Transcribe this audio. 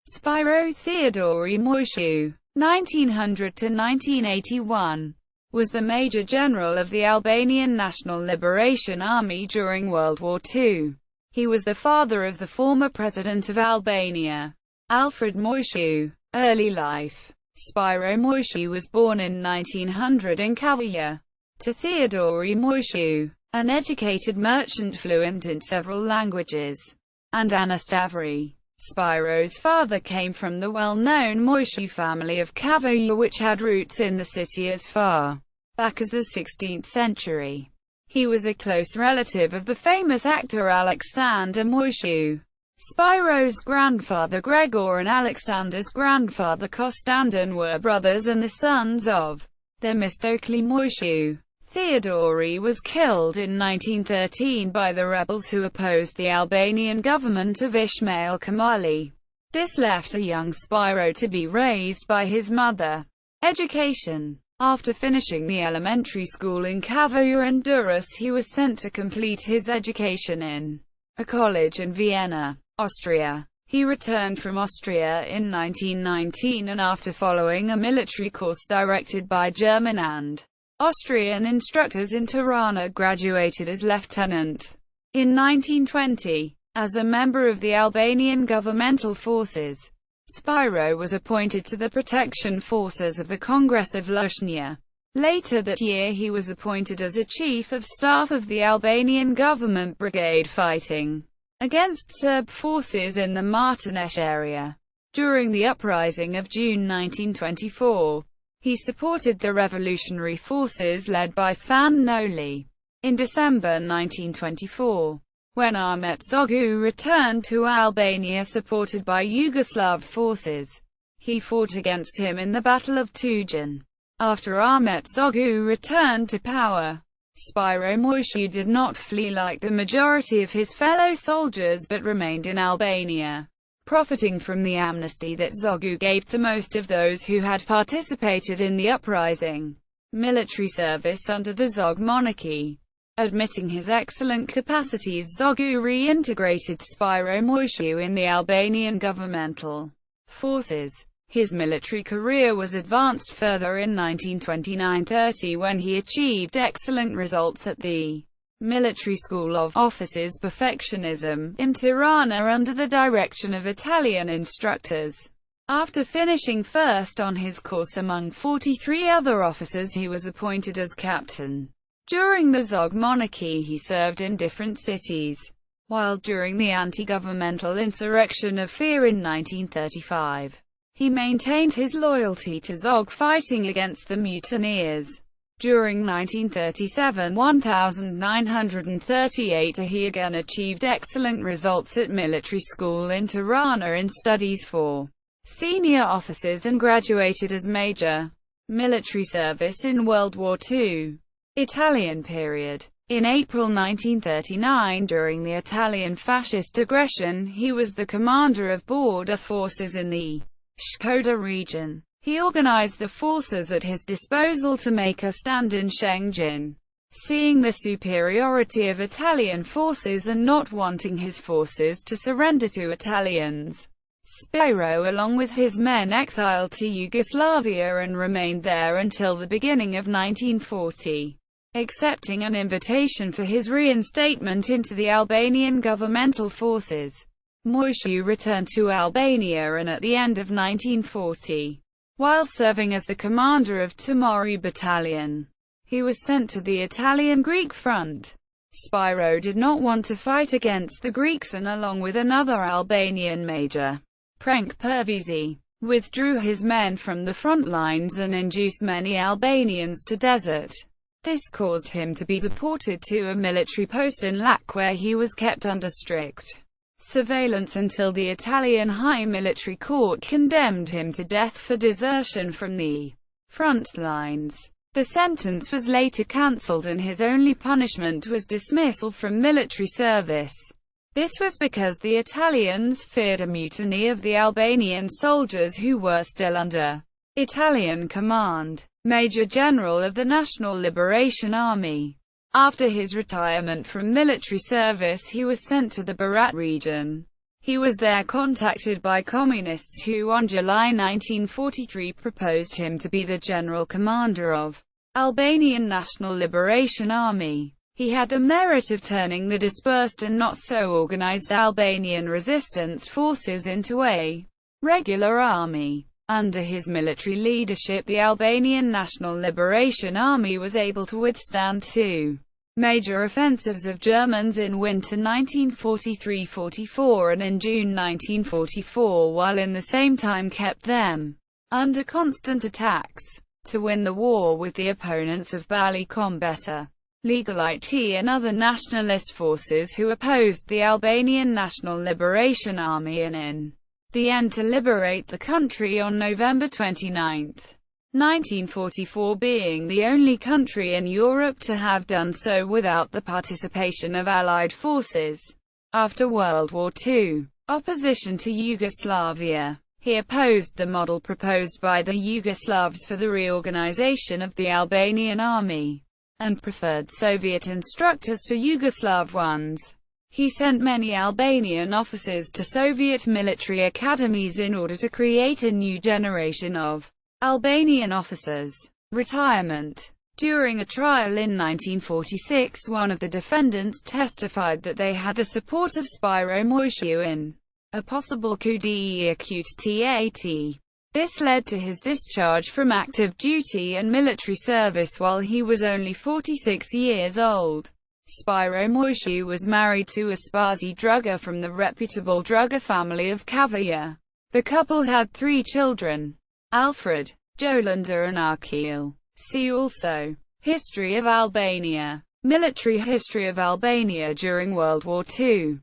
Spiro Theodori Moisiu, 1900–1981, was the Major General of the Albanian National Liberation Army during World War II. He was the father of the former President of Albania, Alfred Moisiu. Early life. Spiro Moisiu was born in 1900 in Kavaya, to Theodori Moisiu, an educated merchant fluent in several languages, and Anna Stavri. Spiro's father came from the well-known Moisiu family of Kavaya, which had roots in the city as far back as the 16th century. He was a close relative of the famous actor Alexander Moisiu. Spiro's grandfather Gregor and Alexander's grandfather Konstantin were brothers and the sons of Themistokle Moisiu. Theodori was killed in 1913 by the rebels who opposed the Albanian government of Ismail Kamali. This left a young Spiro to be raised by his mother. Education. After finishing the elementary school in Kavaya and Durrës, he was sent to complete his education in a college in Vienna, Austria. He returned from Austria in 1919 and after following a military course directed by German and Austrian instructors in Tirana, graduated as lieutenant. In 1920, as a member of the Albanian governmental forces, Spiro was appointed to the protection forces of the Congress of Lushnja. Later that year he was appointed as a chief of staff of the Albanian government brigade fighting against Serb forces in the Martinesh area. During the uprising of June 1924, he supported the revolutionary forces led by Fan Noli. In December 1924, when Ahmet Zogu returned to Albania supported by Yugoslav forces, he fought against him in the Battle of Tugen. After Ahmet Zogu returned to power, Spiro Moisiu did not flee like the majority of his fellow soldiers but remained in Albania, profiting from the amnesty that Zogu gave to most of those who had participated in the uprising. Military service under the Zog monarchy. Admitting his excellent capacities, Zogu reintegrated Spiro Moisiu in the Albanian governmental forces. His military career was advanced further in 1929–30 when he achieved excellent results at the Military School of Officers Perfectionism in Tirana under the direction of Italian instructors. After finishing first on his course among 43 other officers, he was appointed as captain. During the Zog monarchy he served in different cities, while during the anti-governmental insurrection of Fear in 1935, he maintained his loyalty to Zog, fighting against the mutineers. During 1937–1938 he again achieved excellent results at military school in Tirana in studies for senior officers and graduated as major. Military service in World War II. Italian period. In April 1939, during the Italian fascist aggression, he was the commander of border forces in the Shkodra region. He organized the forces at his disposal to make a stand in Shëngjin. Seeing the superiority of Italian forces and not wanting his forces to surrender to Italians, Spiro along with his men exiled to Yugoslavia and remained there until the beginning of 1940. Accepting an invitation for his reinstatement into the Albanian governmental forces, Moisiu returned to Albania and at the end of 1940, while serving as the commander of Timori Battalion, he was sent to the Italian-Greek front. Spiro did not want to fight against the Greeks and along with another Albanian major, Prenk Pervizi, withdrew his men from the front lines and induced many Albanians to desert. This caused him to be deported to a military post in Lak where he was kept under strict surveillance until the Italian High Military Court condemned him to death for desertion from the front lines. The sentence was later cancelled and his only punishment was dismissal from military service. This was because the Italians feared a mutiny of the Albanian soldiers who were still under Italian command. Major General of the National Liberation Army. After his retirement from military service he was sent to the Berat region. He was there contacted by communists who on July 1943 proposed him to be the general commander of Albanian National Liberation Army. He had the merit of turning the dispersed and not so organized Albanian resistance forces into a regular army. Under his military leadership, the Albanian National Liberation Army was able to withstand two major offensives of Germans in winter 1943-44 and in June 1944, while in the same time kept them under constant attacks. To win the war with the opponents of Bali Kombeta, Legal-IT and other nationalist forces who opposed the Albanian National Liberation Army, and in the end to liberate the country on November 29, 1944, being the only country in Europe to have done so without the participation of Allied forces. After World War II, opposition to Yugoslavia. He opposed the model proposed by the Yugoslavs for the reorganization of the Albanian army, and preferred Soviet instructors to Yugoslav ones. He sent many Albanian officers to Soviet military academies in order to create a new generation of Albanian officers. Retirement. During a trial in 1946, one of the defendants testified that they had the support of Spiro Moisiu in a possible coup d'état. This led to his discharge from active duty and military service while he was only 46 years old. Spiro Moisiu was married to a Spazi Druga from the reputable Druga family of Kavaya. The couple had 3 children: Alfred, Jolanda and Arkeel. See also: History of Albania. Military history of Albania during World War II.